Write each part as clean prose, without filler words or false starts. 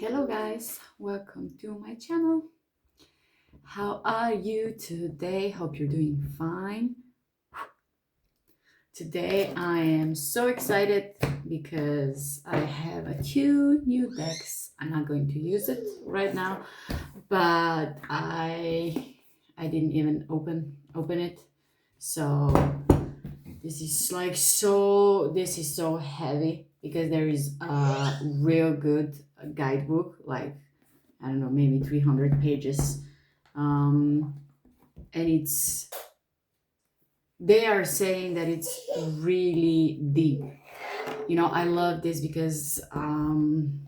Hello guys, welcome to my channel. How are you today? Hope you're doing fine. Today I am so excited because I have two new decks. I'm not going to use it right now, but I didn't even open it. So this is so heavy because there is a real good guidebook, like I don't know, maybe 300 pages. And they are saying that it's really deep. I love this because I'm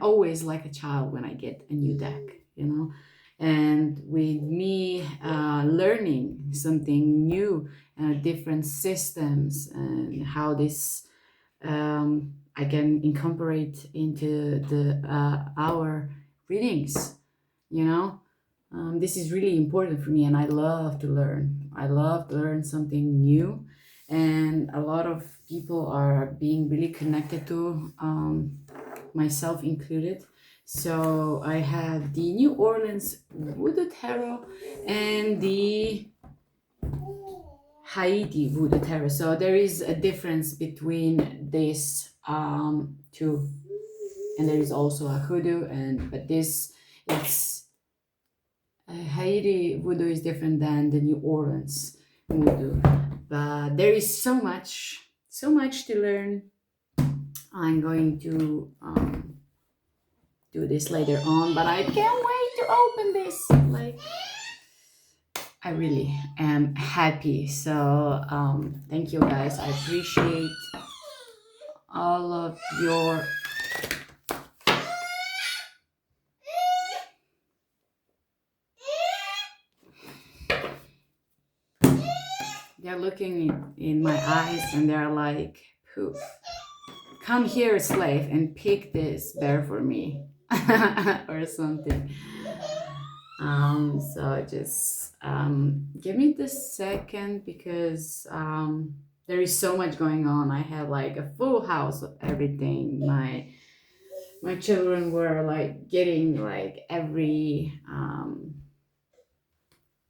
always like a child when I get a new deck, and with me learning something new and different systems and how this I can incorporate into our readings. This is really important for me, and I love to learn. I love to learn something new, and a lot of people are being really connected to, myself included. So I have the New Orleans Voodoo Tarot and the Haiti Voodoo Tarot. So there is a difference between these two, and there is also a hoodoo, but this it's Haiti Voodoo is different than the New Orleans Voodoo. But there is so much to learn. I'm going to do this later on, but I can't wait to open this. Like, I really am happy. So thank you guys. I appreciate all of your they're looking in my eyes and they're like, poof, come here, slave, and pick this bear for me. Or something. So just give me the second because there is so much going on. I have like a full house of everything. My children were like getting like every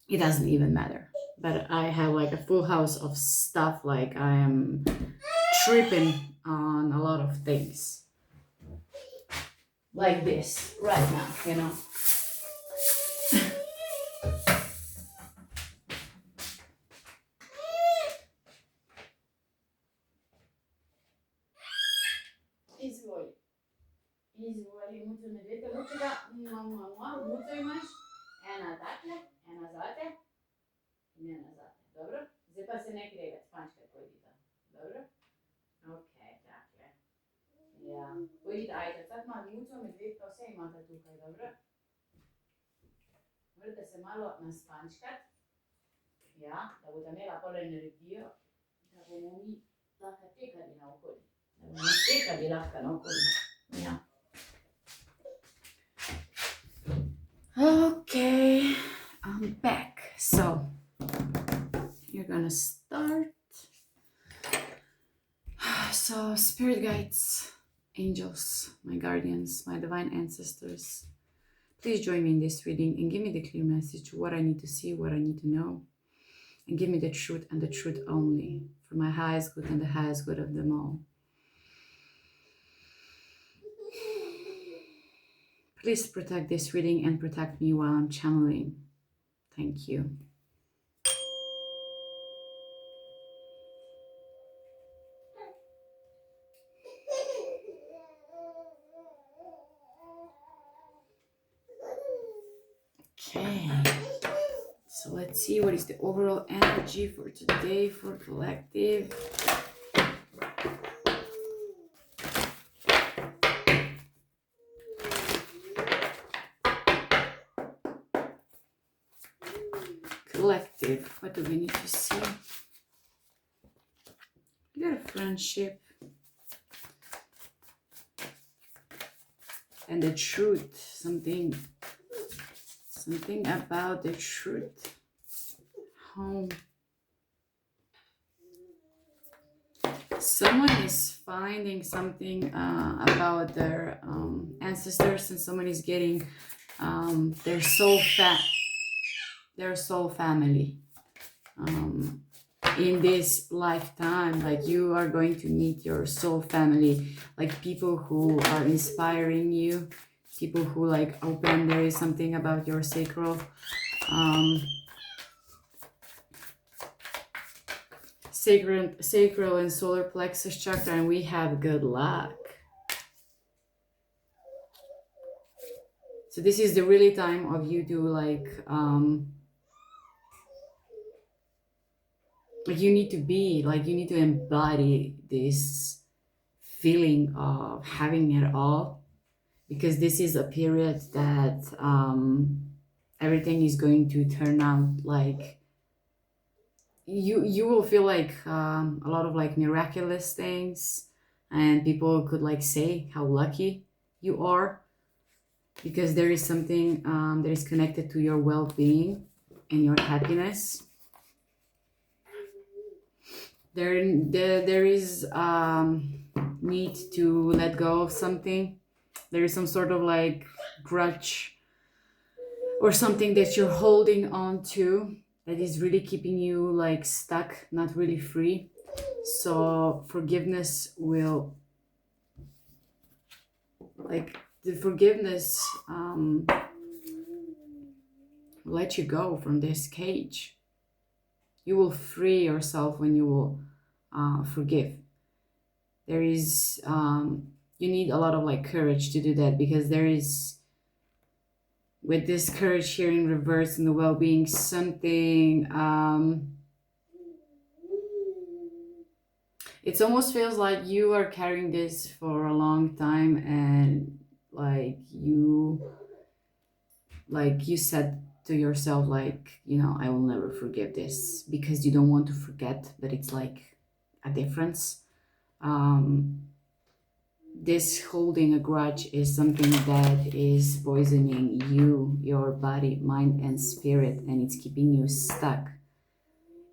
it doesn't even matter. But I have like a full house of stuff, like I am tripping on a lot of things. Like this right now. Izvoli, mucho medvete, mučega, muco imaš, ena takle, ena zate in ena zate, dobro? Zdaj pa se ne kregati, spančkati pojdita, dobro? Ok, takle. Ja, pojdita, ajde, sad ima muco, medvedka, vse imate tukaj, dobro? Morate se malo naspančkati, ja, da bodo imela pol energijo, da bomo mi lahko tekali naokoli. Da bomo tekali lahko naokoli, ja. Okay, I'm back. So you're gonna start. So spirit guides, angels, my guardians, my divine ancestors, please join me in this reading and give me the clear message, what I need to see, what I need to know, and give me the truth and the truth only, for my highest good and the highest good of them all. Please protect this reading and protect me while I'm channeling. Thank you. Okay, so let's see what is the overall energy for today for collective. Collective, what do we need to see? We got a friendship and the truth, something about the truth. Home. Someone is finding something about their ancestors, and someone is getting their their soul family um, in this lifetime. Like you are going to meet your soul family, like people who are inspiring you, people who like open. There is something about your um, sacral and solar plexus chakra, and we have good luck. So this is the really time of you to like you need to be like you need to embody this feeling of having it all, because this is a period that everything is going to turn out like you will feel like a lot of like miraculous things, and people could like say how lucky you are, because there is something that is connected to your well-being and your happiness. There is need to let go of something. There is some sort of like grudge or something that you're holding on to that is really keeping you like stuck, not really free. So forgiveness will like the forgiveness let you go from this cage. You will free yourself when you will forgive. There is you need a lot of like courage to do that, because there is, with this courage here in reverse in the well-being, something it almost feels like you are carrying this for a long time, and like you said to yourself, like, you know, I will never forgive this, because you don't want to forget, but it's like a difference. This holding a grudge is something that is poisoning you, your body, mind, and spirit, and it's keeping you stuck.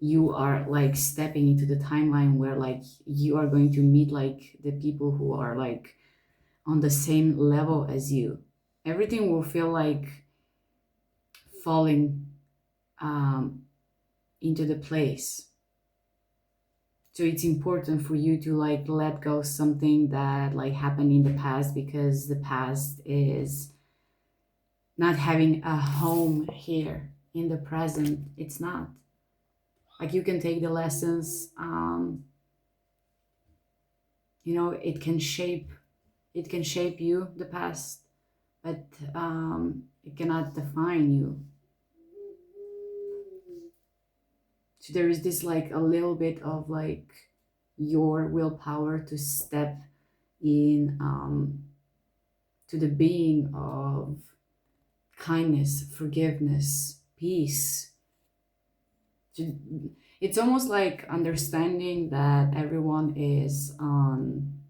You are like stepping into the timeline where like you are going to meet like the people who are like on the same level as you. Everything will feel like falling um, into the place. So it's important for you to like let go something that like happened in the past, because the past is not having a home here in the present. It's not. Like you can take the lessons, you know, it can shape you, the past, but it cannot define you. So there is this like a little bit of like your willpower to step in to the being of kindness, forgiveness, peace. It's almost like understanding that everyone is on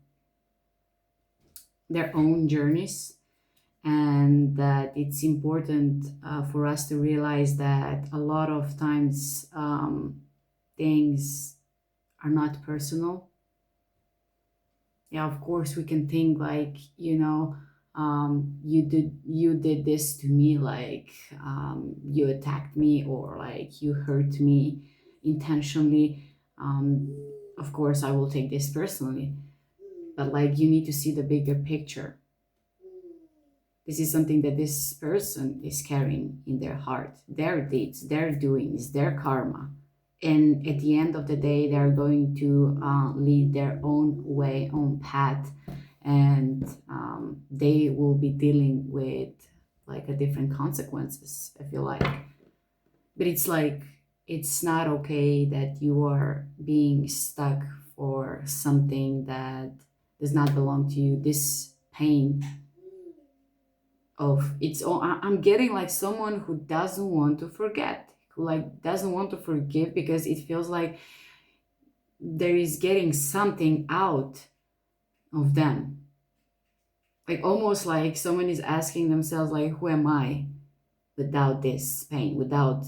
their own journeys, and that it's important for us to realize that a lot of times things are not personal. Yeah, of course we can think like, you know, you did this to me, like you attacked me, or like you hurt me intentionally. Of course I will take this personally, but like you need to see the bigger picture. This is something that this person is carrying in their heart, their deeds, their doings, their karma. And at the end of the day, they're going to lead their own way, own path, and they will be dealing with like a different consequences, I feel like. But it's like, it's not okay that you are being stuck for something that does not belong to you. This pain of it's all, I'm getting like someone who doesn't want to forget, who like doesn't want to forgive, because it feels like there is getting something out of them, like almost like someone is asking themselves like, who am I without this pain, without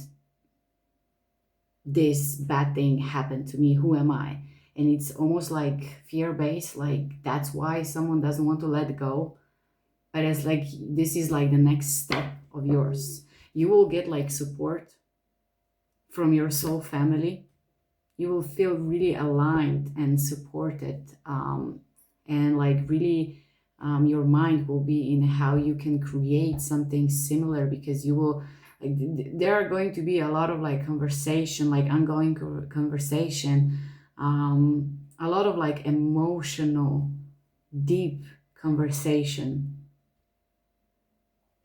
this bad thing happened to me? Who am I? and it's almost like fear-based, like that's why someone doesn't want to let go. But it's like this is like the next step of yours. You will get like support from your soul family. You will feel really aligned and supported, and like really, your mind will be in how you can create something similar, because you will like, there are going to be a lot of like conversation, like ongoing conversation, a lot of like emotional deep conversation.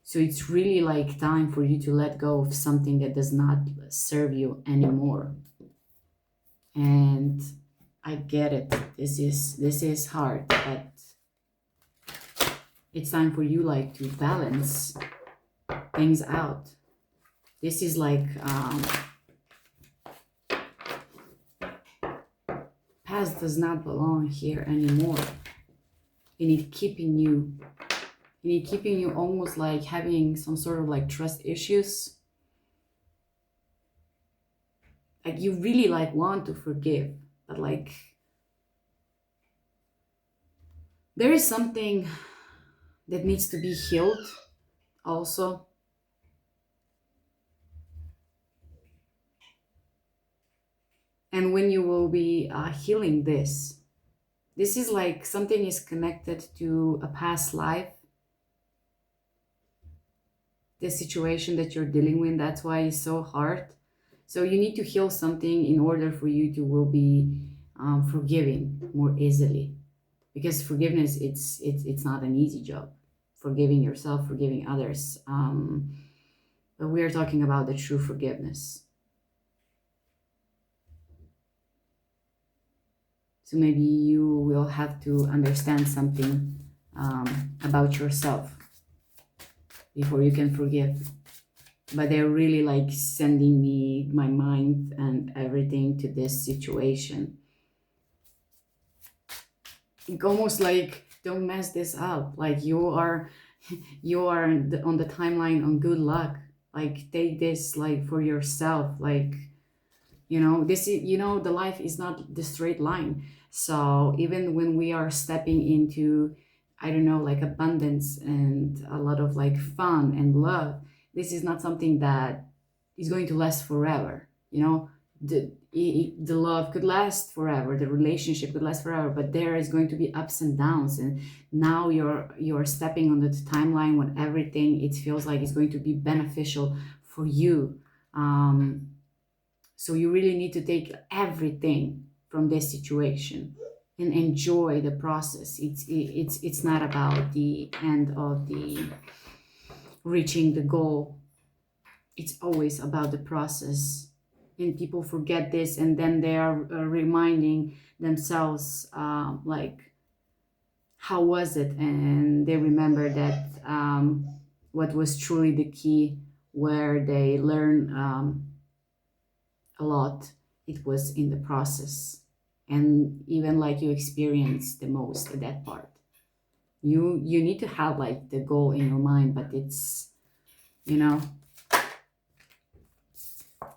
So it's really like time for you to let go of something that does not serve you anymore. And I get it. This is hard, but it's time for you like to balance things out. This is like, past does not belong here anymore. And it keeping you almost like having some sort of like trust issues. Like you really like want to forgive, but like there is something that needs to be healed also. And when you will be healing this is like something is connected to a past life, the situation that you're dealing with. That's why it's so hard. So you need to heal something in order for you to will be forgiving more easily, because forgiveness, it's not an easy job. Forgiving yourself, forgiving others, but we are talking about the true forgiveness. So maybe you will have to understand something about yourself before you can forgive. But they're really like sending me my mind and everything to this situation. Almost like, don't mess this up. Like you are on the timeline on good luck. Like take this like for yourself. Like, this is, the life is not the straight line. So even when we are stepping into, I don't know, like abundance and a lot of like fun and love, this is not something that is going to last forever. The love could last forever, the relationship could last forever, but there is going to be ups and downs. And now you're stepping on the timeline when everything, it feels like it's going to be beneficial for you. So you really need to take everything from this situation and enjoy the process. It's not about the end of the reaching the goal. It's always about the process. And people forget this, and then they are reminding themselves, like, how was it? And they remember that, what was truly the key, where they learn a lot, it was in the process. And even like you experience the most at that part. You need to have like the goal in your mind, but it's,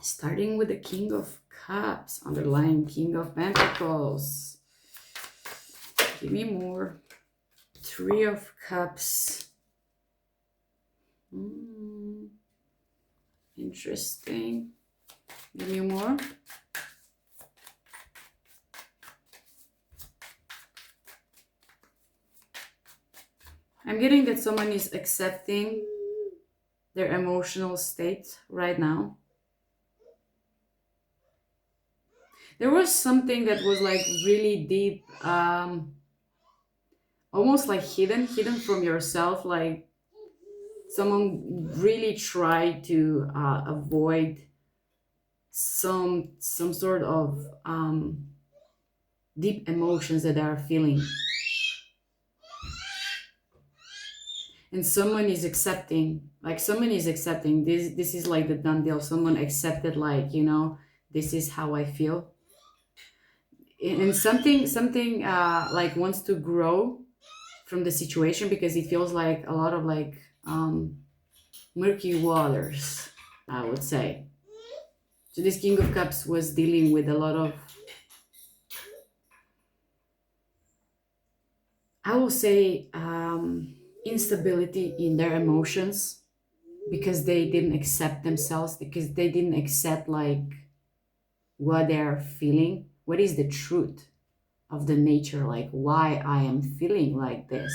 starting with the King of Cups, underlying King of Pentacles. Give me more. Three of Cups. Interesting. Give me more. I'm getting that someone is accepting their emotional state right now. There was something that was like really deep, almost like hidden from yourself. Like someone really tried to avoid some sort of deep emotions that they are feeling. And someone is accepting, this is like the done deal. Someone accepted, like, this is how I feel. And something like wants to grow from the situation, because it feels like a lot of like murky waters, I would say. So this King of Cups was dealing with a lot of I will say instability in their emotions, because they didn't accept themselves, because they didn't accept like what they're feeling, what is the truth of the nature, like why I am feeling like this,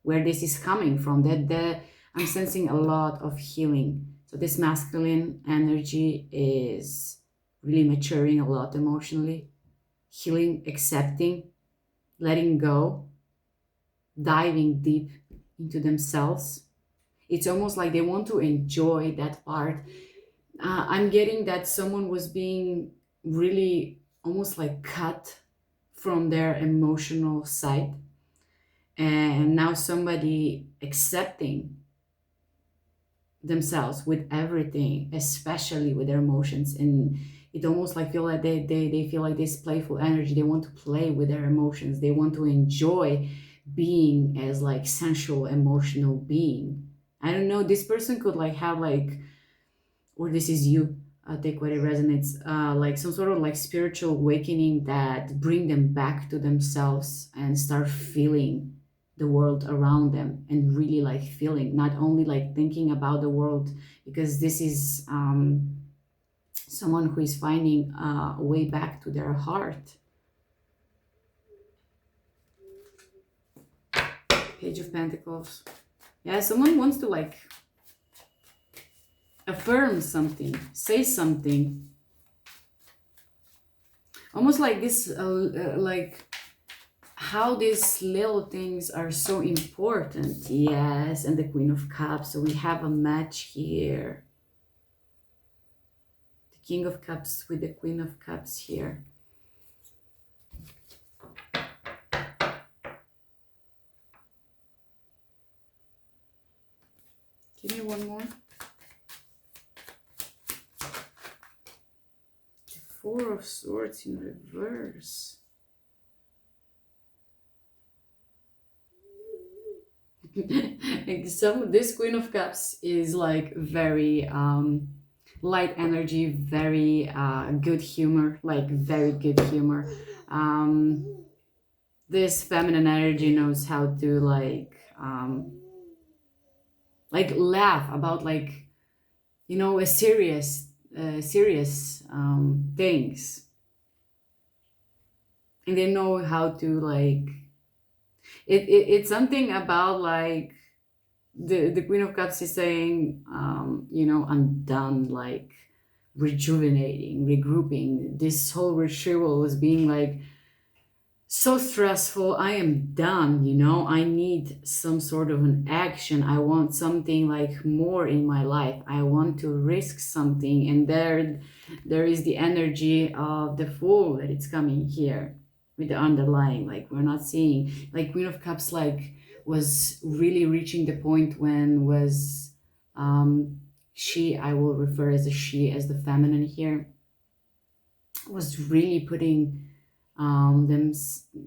where this is coming from. That I'm sensing a lot of healing. So this masculine energy is really maturing a lot emotionally, healing, accepting, letting go, diving deep into themselves. It's almost like they want to enjoy that part. I'm getting that someone was being really almost like cut from their emotional side, and now somebody accepting themselves with everything, especially with their emotions. And it almost like feel like they feel like this playful energy. They want to play with their emotions. They want to enjoy being as like sensual emotional being. I don't know, this person could like have like, or this is you, take what it resonates, like some sort of like spiritual awakening that bring them back to themselves and start feeling the world around them, and really like feeling, not only like thinking about the world, because this is someone who is finding a way back to their heart. Page of Pentacles. Yeah, someone wants to like affirm something, say something, almost like this like how these little things are so important. Yes, and the Queen of Cups. So we have a match here. The King of Cups with the Queen of Cups here. Give me one more. The Four of Swords in reverse. This Queen of Cups is like very light energy, very good humor, like very good humor. This feminine energy knows how to like laugh about like, you know, a serious things, and they know how to like it's something about like the Queen of Cups is saying, you know, I'm done like rejuvenating, regrouping. This whole ritual was being like so stressful. I am done, you know. I need some sort of an action. I want something like more in my life. I want to risk something. And there is the energy of the Fool that it's coming here with the underlying, like we're not seeing, like Queen of Cups like was really reaching the point when was she, I will refer as a she as the feminine here, was really putting them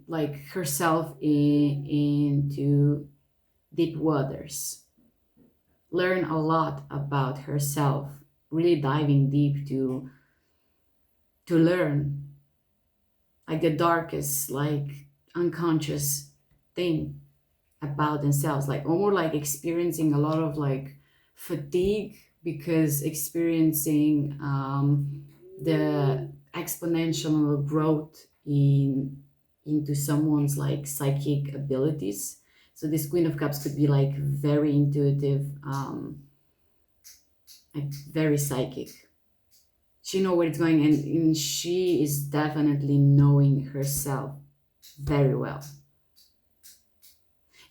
like herself into deep waters, learn a lot about herself, really diving deep to learn like the darkest like unconscious thing about themselves, like almost like experiencing a lot of like fatigue, because experiencing the exponential growth into someone's like psychic abilities. So this Queen of Cups could be like very intuitive, like very psychic. She know where it's going, and she is definitely knowing herself very well.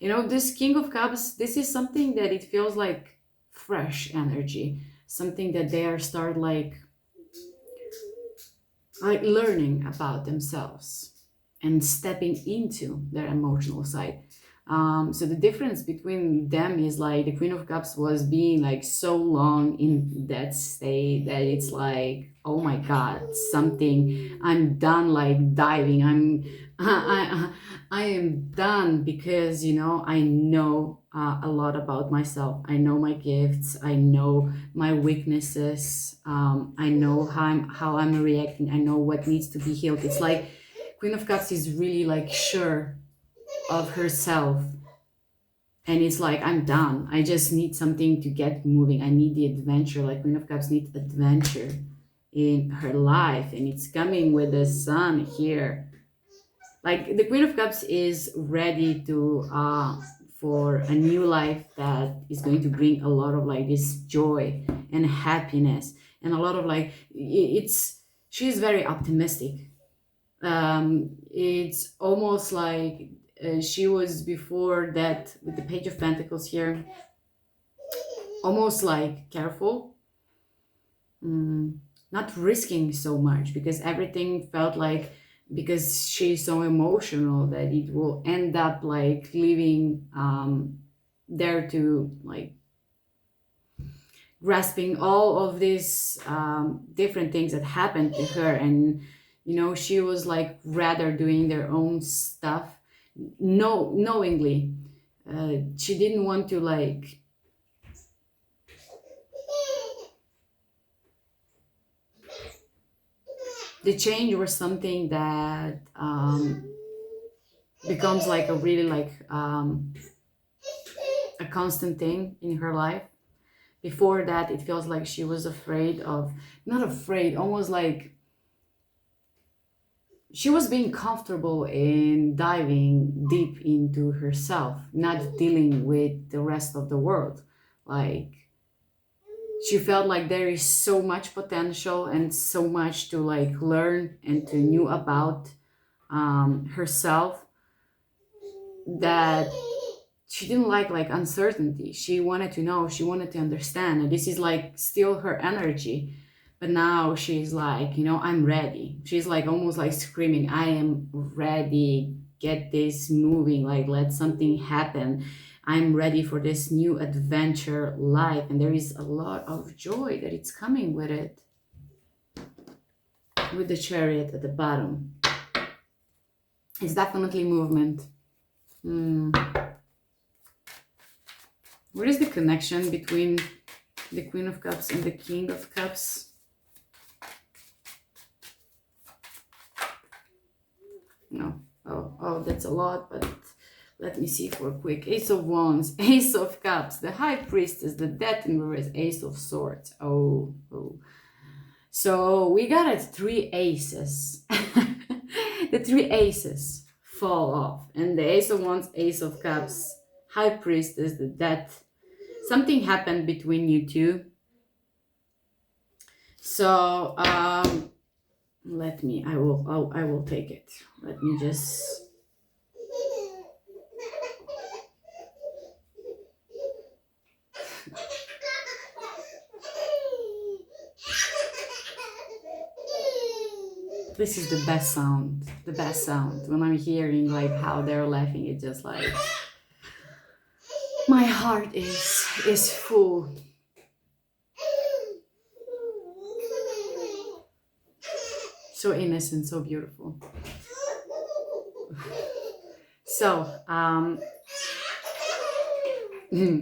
You know, this King of Cups, this is something that it feels like fresh energy, something that they are start like learning about themselves and stepping into their emotional side. So the difference between them is like the Queen of Cups was being like so long in that state that it's like, oh my God, something, I'm done like diving. I am done, because, you know, I know a lot about myself. I know my gifts. I know my weaknesses. I know how I'm reacting. I know what needs to be healed. It's like Queen of Cups is really like sure of herself, and it's like, I'm done, I just need something to get moving, I need the adventure. Like Queen of Cups needs adventure in her life, and it's coming with the sun here. Like the Queen of Cups is ready to for a new life that is going to bring a lot of like this joy and happiness, and a lot of like it's she's very optimistic. It's almost like she was before that with the Page of Pentacles here, almost like careful, mm, not risking so much, because everything felt like, because she's so emotional, that it will end up like leaving there to like grasping all of these different things that happened to her. And she was like rather doing their own stuff, no knowingly. She didn't want to like the change, or something that becomes like a really like a constant thing in her life. Before that, it feels like she was afraid of, not afraid, almost like she was being comfortable in diving deep into herself, not dealing with the rest of the world. Like she felt like there is so much potential and so much to like learn and to know about herself, that she didn't like uncertainty. She wanted to know, she wanted to understand, and this is like still her energy. But now she's like, I'm ready. She's like almost like screaming, I am ready, get this moving, like let something happen. I'm ready for this new adventure life. And there is a lot of joy that it's coming with it, with the Chariot at the bottom. It's definitely movement. What is the connection between the Queen of Cups and the King of Cups? No. Oh, that's a lot, but let me see for a quick. Ace of Wands, Ace of Cups, the High Priestess, the Death in reverse, Ace of Swords. Oh. So we got it, 3 aces. The 3 aces fall off. And the Ace of Wands, Ace of Cups, High Priestess, the Death. Something happened between you two. So I will take it. Let me just. This is the best sound. The best sound. When I'm hearing like how they're laughing, it's just like my heart is full. So innocent, so beautiful. So I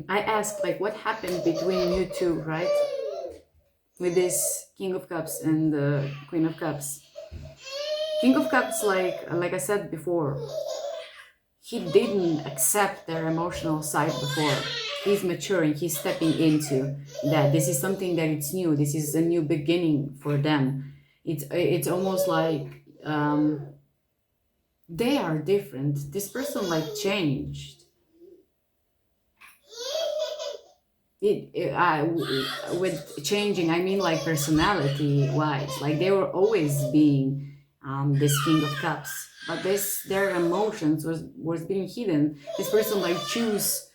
asked like what happened between you two, right? With this King of Cups and the Queen of Cups. King of Cups, like I said before, he didn't accept their emotional side before. He's maturing, he's stepping into that. This is something that it's new. This is a new beginning for them. It's almost like they are different. This person like changed. With changing, I mean like personality wise. Like they were always being this King of Cups, but their emotions was being hidden. This person like choose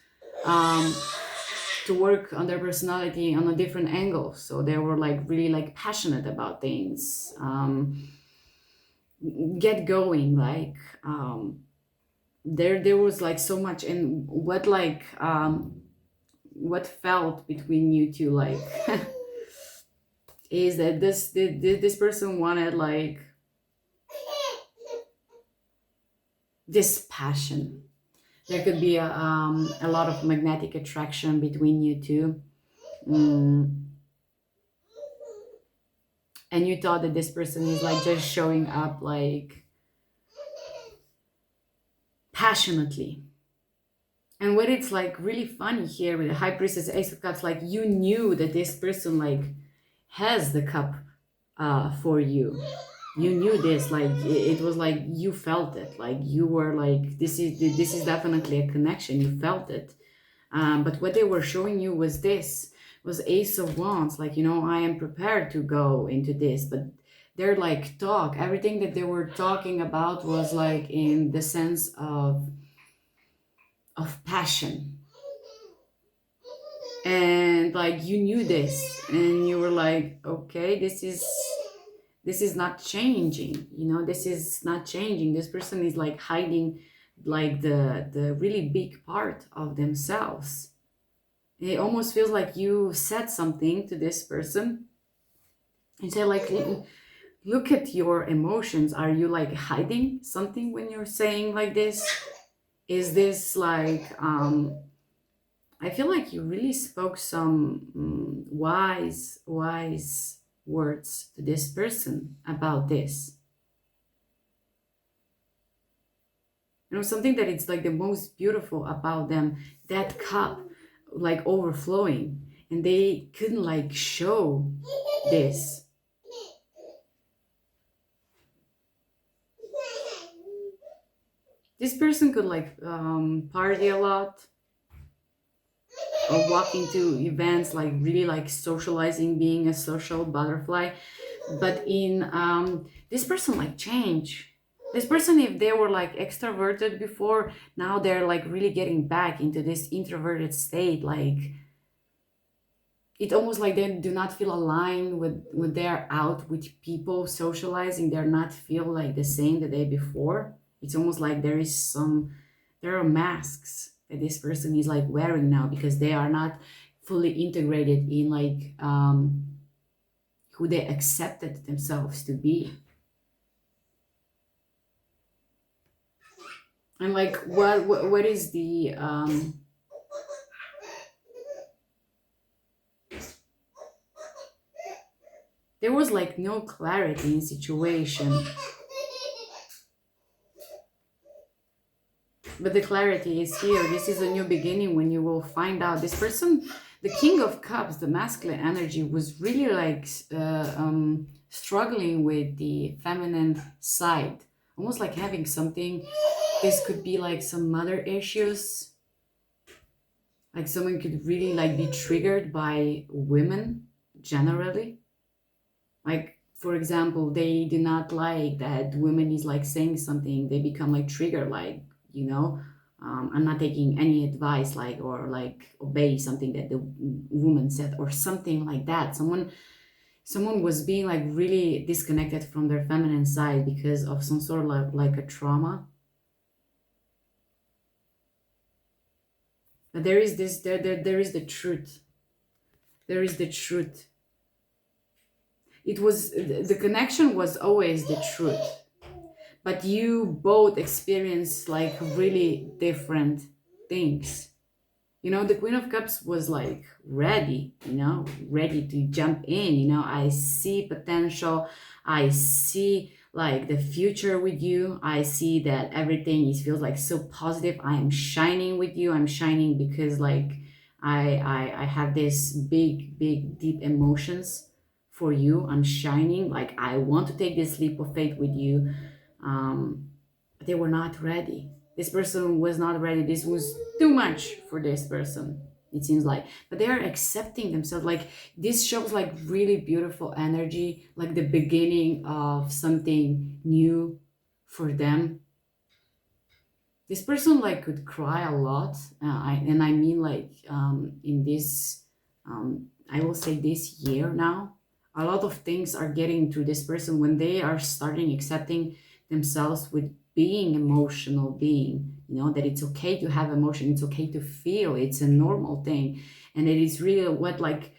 to work on their personality on a different angle. So they were like really like passionate about things. Get going, like there was like so much. And what felt between you two, like is that this person wanted like this passion. There could be a lot of magnetic attraction between you two. And you thought that this person is like just showing up like passionately. And what it's like really funny here with the high priestess ace of cups, like you knew that this person like has the cup for you. You knew this, like it was like you felt it, like you were like this is definitely a connection. You felt it. But what they were showing you was this, was ace of wands, like, I am prepared to go into this. But they're like talk, everything that they were talking about was like in the sense of passion. And like you knew this, and you were like, okay, this is not changing, this is not changing. This person is like hiding like the really big part of themselves. It almost feels like you said something to this person and say like, look at your emotions. Are you like hiding something when you're saying like this? Is this like I feel like you really spoke some wise words to this person about this. Something that it's like the most beautiful about them, that cup like overflowing, and they couldn't like show this. This person could like party a lot, or walk into events, like really like socializing, being a social butterfly. But in this person like change. This person, if they were like extroverted before, now they're like really getting back into this introverted state. Like it's almost like they do not feel aligned with when they're out with people socializing. They're not feel like the same the day before. It's almost like there are masks that this person is like wearing now, because they are not fully integrated in like who they accepted themselves to be. And like what is the there was like no clarity in situation. But the clarity is here. This is a new beginning, when you will find out this person, the King of Cups, the masculine energy, was really like struggling with the feminine side, almost like having something. This could be like some mother issues. Like someone could really like be triggered by women generally. Like, for example, they do not like that women is like saying something, they become like triggered, like, I'm not taking any advice, like, or like obey something that the woman said, or something like that. Someone was being like really disconnected from their feminine side because of some sort of like a trauma. But there is this, there is the truth. There is the truth. It was, the connection was always the truth, but you both experience like really different things. The Queen of Cups was like ready, ready to jump in. I see potential. I see like the future with you. I see that everything is feels like so positive. I am shining with you. I'm shining because like I have this big deep emotions for you. I'm shining. Like I want to take this leap of faith with you. They were not ready. This person was not ready. This was too much for this person, it seems like. But they are accepting themselves. Like this shows like really beautiful energy, like the beginning of something new for them. This person like could cry a lot. I mean like in this, I will say this year now, a lot of things are getting to this person when they are starting accepting themselves with being emotional being, that it's okay to have emotion, it's okay to feel, it's a normal thing. And it is really what like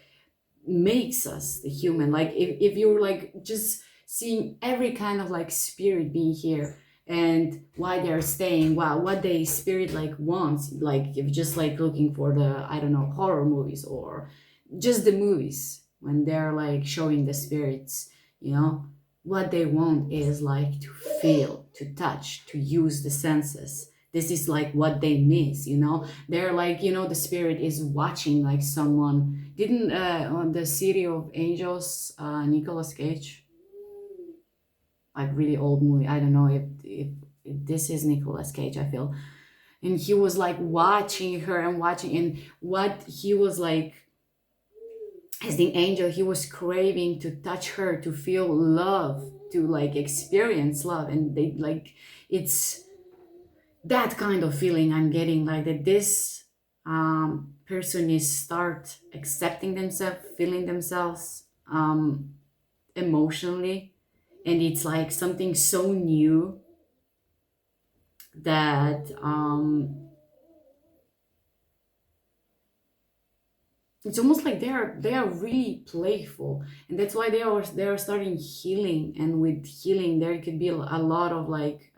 makes us the human. Like if you're like just seeing every kind of like spirit being here, and why they're staying, wow, what they spirit like wants, like if you're just like looking for the, I don't know, horror movies or just the movies when they're like showing the spirits, what they want is like to feel, to touch, to use the senses. This is like what they miss, you know. They're like, you know, the spirit is watching, like someone didn't on the City of Angels, Nicolas Cage, like really old movie. I don't know if this is Nicolas Cage, I feel. And he was like watching her and watching, and what he was like, as the angel, he was craving to touch her, to feel love, to like experience love. And they like, it's that kind of feeling I'm getting, like that this person is start accepting themselves, feeling themselves emotionally. And it's like something so new that it's almost like they are really playful, and that's why they are starting healing. And with healing there could be a lot of like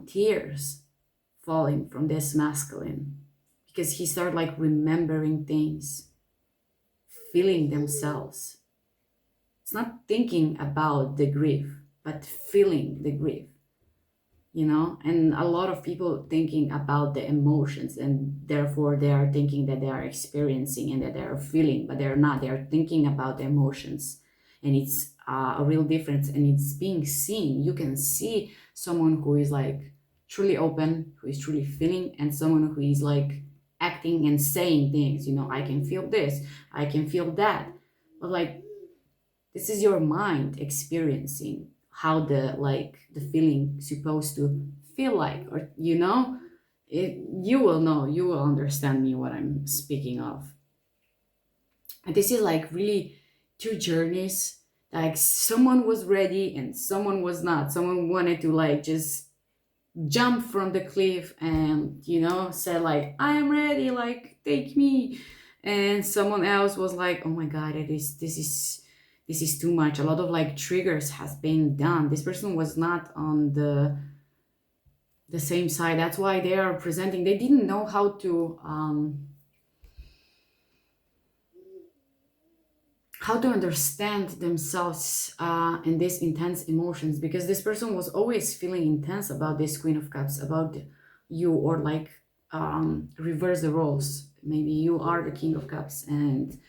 tears falling from this masculine, because he started like remembering things, feeling themselves. It's not thinking about the grief, but feeling the grief, you know. And a lot of people thinking about the emotions, and therefore they are thinking that they are experiencing and that they are feeling, but they're not. They are thinking about the emotions. And it's a real difference, and it's being seen. You can see someone who is like truly open, who is truly feeling, and someone who is like acting and saying things, you know, I can feel this, I can feel that. But like, this is your mind experiencing how the like the feeling supposed to feel like, or you know, you will know, you will understand me what I'm speaking of. And this is like really two journeys. Like someone was ready and someone was not. Someone wanted to like just jump from the cliff and, you know, said like, I am ready, like take me. And someone else was like, oh my god, this is too much. A lot of like triggers has been done. This person was not on the same side. That's why they are presenting. They didn't know how to understand themselves and these intense emotions, because this person was always feeling intense about this Queen of Cups, about you. Or like reverse the roles, maybe you are the King of Cups, and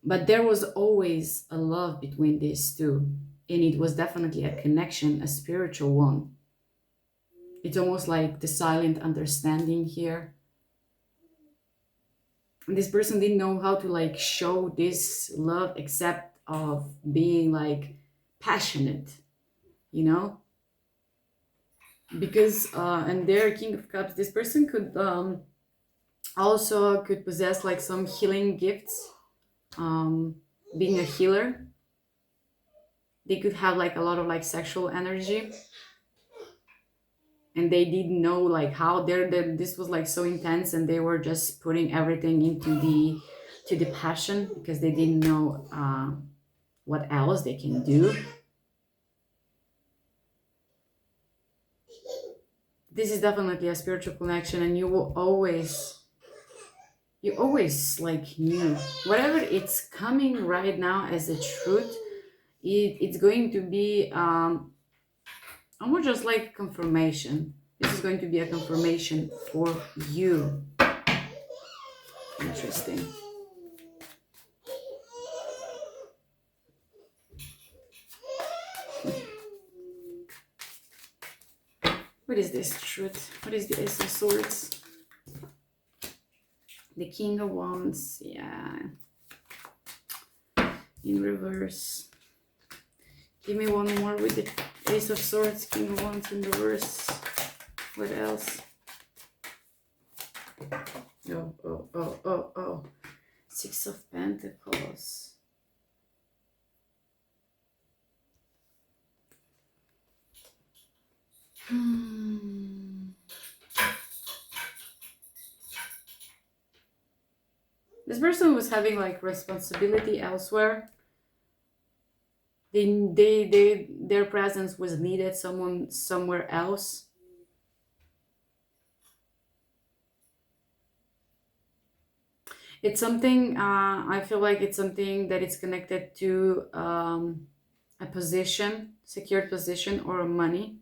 but there was always a love between these two, and it was definitely a connection, a spiritual one. It's almost like the silent understanding here. And this person didn't know how to like show this love except of being like passionate, you know. Because and their King of Cups, this person could also could possess like some healing gifts, um being a healer. They could have like a lot of like sexual energy, and they didn't know like how this was like so intense, and they were just putting everything into the passion, because they didn't know what else they can do. This is definitely a spiritual connection, and you always like knew whatever it's coming right now as a truth. It's going to be almost just like confirmation. This is going to be a confirmation for you. Interesting. What is this truth? What is the Ace of Swords? The King of Wands, yeah. In reverse. Give me one more with the Ace of Swords, King of Wands in reverse. What else? Oh. Six of Pentacles. This person was having like responsibility elsewhere. Their presence was needed someone somewhere else. It's something, I feel like it's something that it's connected to a position, secured position, or money.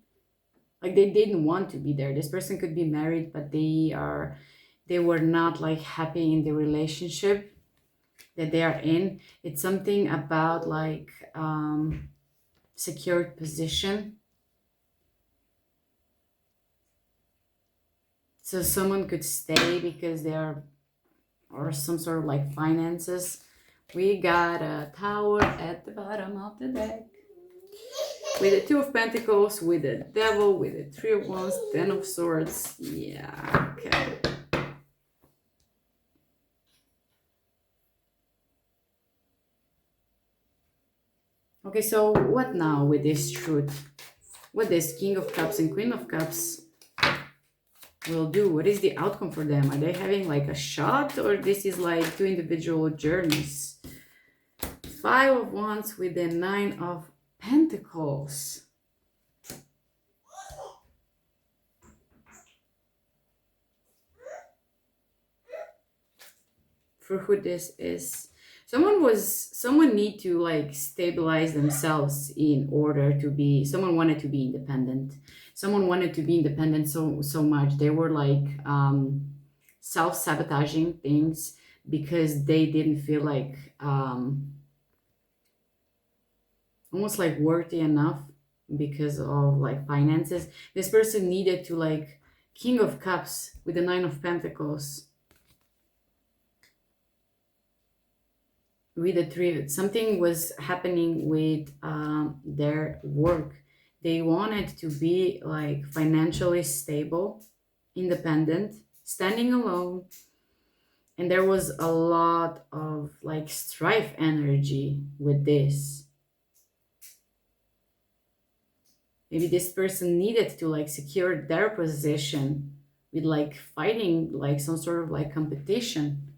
Like they didn't want to be there. This person could be married, but they were not like happy in the relationship that they are in. It's something about like secured position. So someone could stay because they are, or some sort of like finances. We got a tower at the bottom of the deck with the Two of Pentacles, with the Devil, with the Three of Wands, Ten of Swords. Yeah, okay. Okay, so what now with this truth? What this King of Cups and Queen of Cups will do? What is the outcome for them? Are they having like a shot, or this is like two individual journeys? Five of Wands with the Nine of Pentacles. For who this is, someone need to like stabilize themselves in order to be, someone wanted to be independent. Someone wanted to be independent so much. They were like self-sabotaging things because they didn't feel like almost like worthy enough because of like finances. This person needed to like King of Cups with the Nine of Pentacles with the three. Something was happening with their work. They wanted to be like financially stable, independent, standing alone, and there was a lot of like strife energy with this. Maybe this person needed to like secure their position with like fighting like some sort of like competition.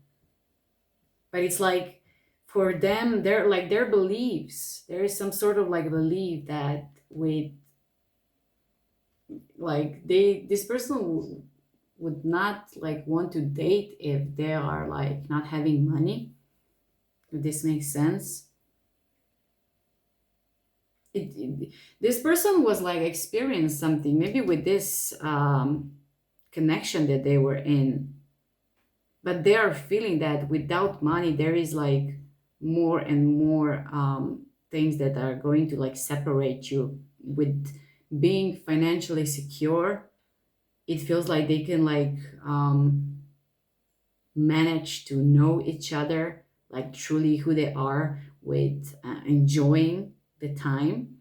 But it's like for them, they're like their beliefs, there is some sort of like belief that with like this person would not like want to date if they are like not having money. If this makes sense. This person was like experienced something maybe with this connection that they were in, but they are feeling that without money there is like more and more things that are going to like separate you. With being financially secure, it feels like they can like manage to know each other like truly who they are, with enjoying the time.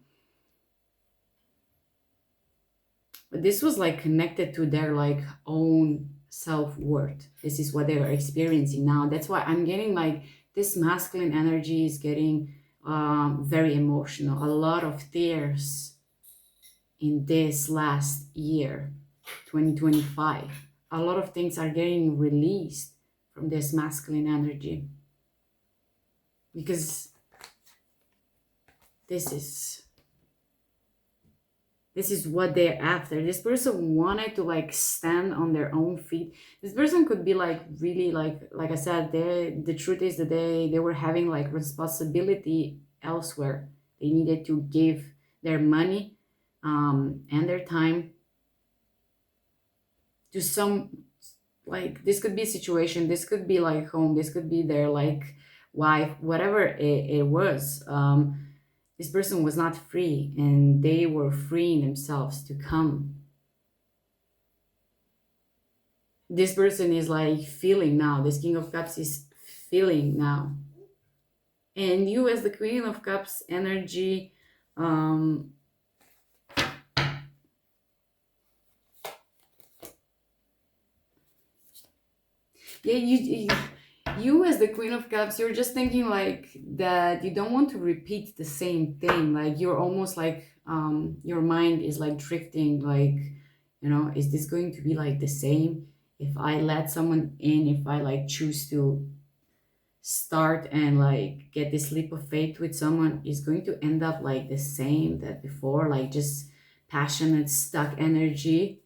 But this was like connected to their like own self-worth. This is what they are experiencing now. That's why I'm getting like this masculine energy is getting very emotional. A lot of tears in this last year, 2025. A lot of things are getting released from this masculine energy, because this is what they're after. This person wanted to like stand on their own feet. This person could be like really like I said, the truth is that they were having like responsibility elsewhere. They needed to give their money and their time to some, like this could be a situation, this could be like home, this could be their like wife, whatever it was. This person was not free, and they were freeing themselves to come. This person is like feeling now. This King of Cups is feeling now. And you as the Queen of Cups energy, yeah, you as the Queen of Cups, you're just thinking like that you don't want to repeat the same thing. Like you're almost like your mind is like drifting, like, you know, is this going to be like the same if I let someone in, if I like choose to start and like get this leap of faith with someone, is going to end up like the same that before, like just passionate stuck energy.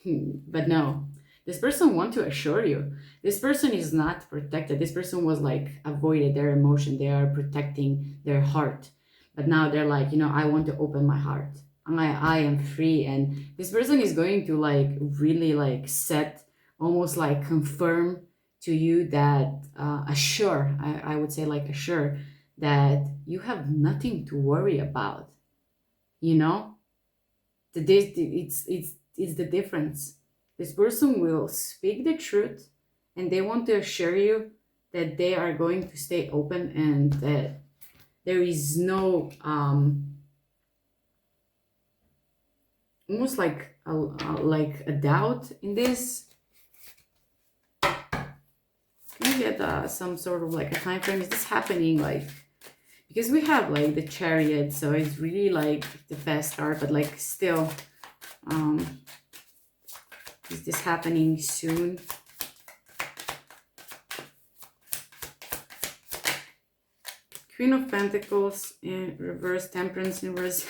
But no, this person want to assure you. This person is not protected. This person was like avoided their emotion. They are protecting their heart. But now they're like, I want to open my heart. I am free. And this person is going to like really like set, almost like confirm to you that assure, I would say like assure that you have nothing to worry about. You know, it's the difference. This person will speak the truth, and they want to assure you that they are going to stay open, and that there is no almost like a doubt in this. Can you get some sort of like a time frame? Is this happening like, because we have like the Chariot, so it's really like the fast card, but like still, is this happening soon? Queen of Pentacles in reverse, Temperance in reverse.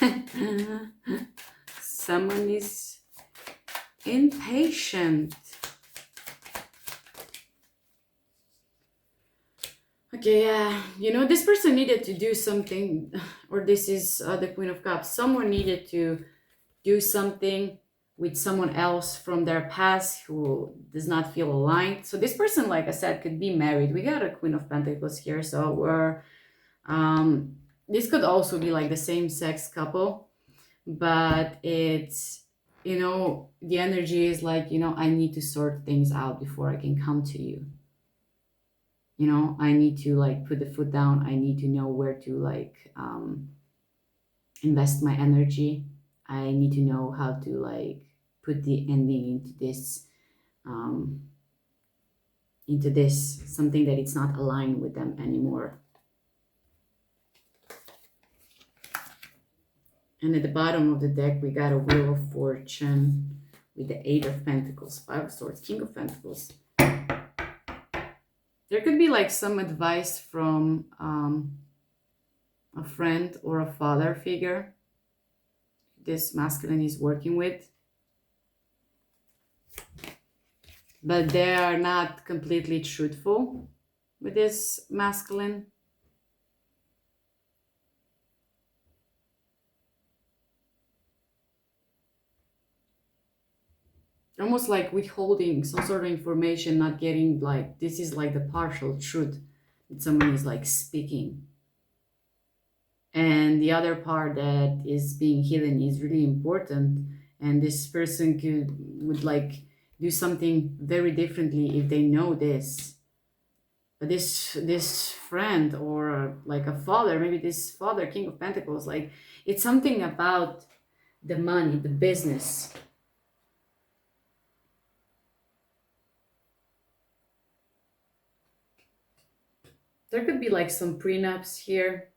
Someone is impatient. Okay, yeah, this person needed to do something, or this is the Queen of Cups. Someone needed to do something with someone else from their past who does not feel aligned. So this person, like I said, could be married. We got a Queen of Pentacles here, so this could also be like the same sex couple, but it's, the energy is like, I need to sort things out before I can come to you. I need to like put the foot down. I need to know where to like invest my energy. I need to know how to like put the ending into this something that it's not aligned with them anymore. And at the bottom of the deck, we got a Wheel of Fortune with the Eight of Pentacles, Five of Swords, King of Pentacles. There could be like some advice from a friend or a father figure this masculine is working with. But they are not completely truthful with this masculine. Almost like withholding some sort of information, not getting like, this is like the partial truth that someone is like speaking. And the other part that is being hidden is really important. And this person would like do something very differently if they know this. But this friend or like a father, maybe this father, King of Pentacles, like it's something about the money, the business. There could be like some prenups here.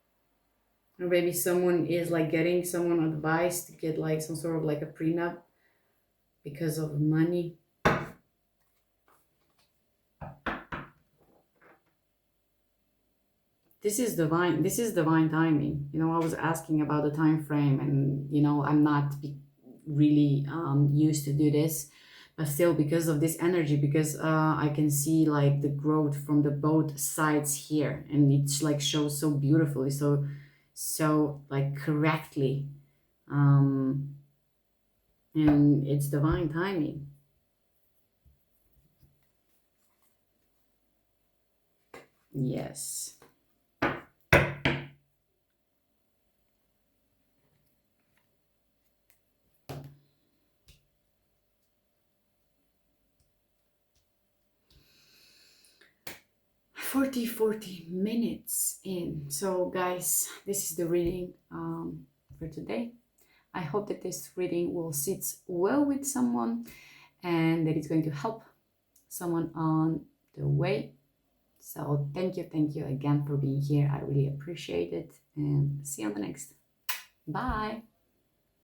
Or maybe someone is like getting someone advice to get like some sort of like a prenup because of money. This is divine timing. I was asking about the time frame, and I'm not really used to do this, but still, because of this energy, because I can see like the growth from the both sides here, and it's like shows so beautifully, so like correctly, and it's divine timing. Yes. 40 minutes in. So guys, this is the reading for today. I hope that this reading will sit well with someone, and that it's going to help someone on the way. So thank you again for being here. I really appreciate it, and see you on the next. Bye.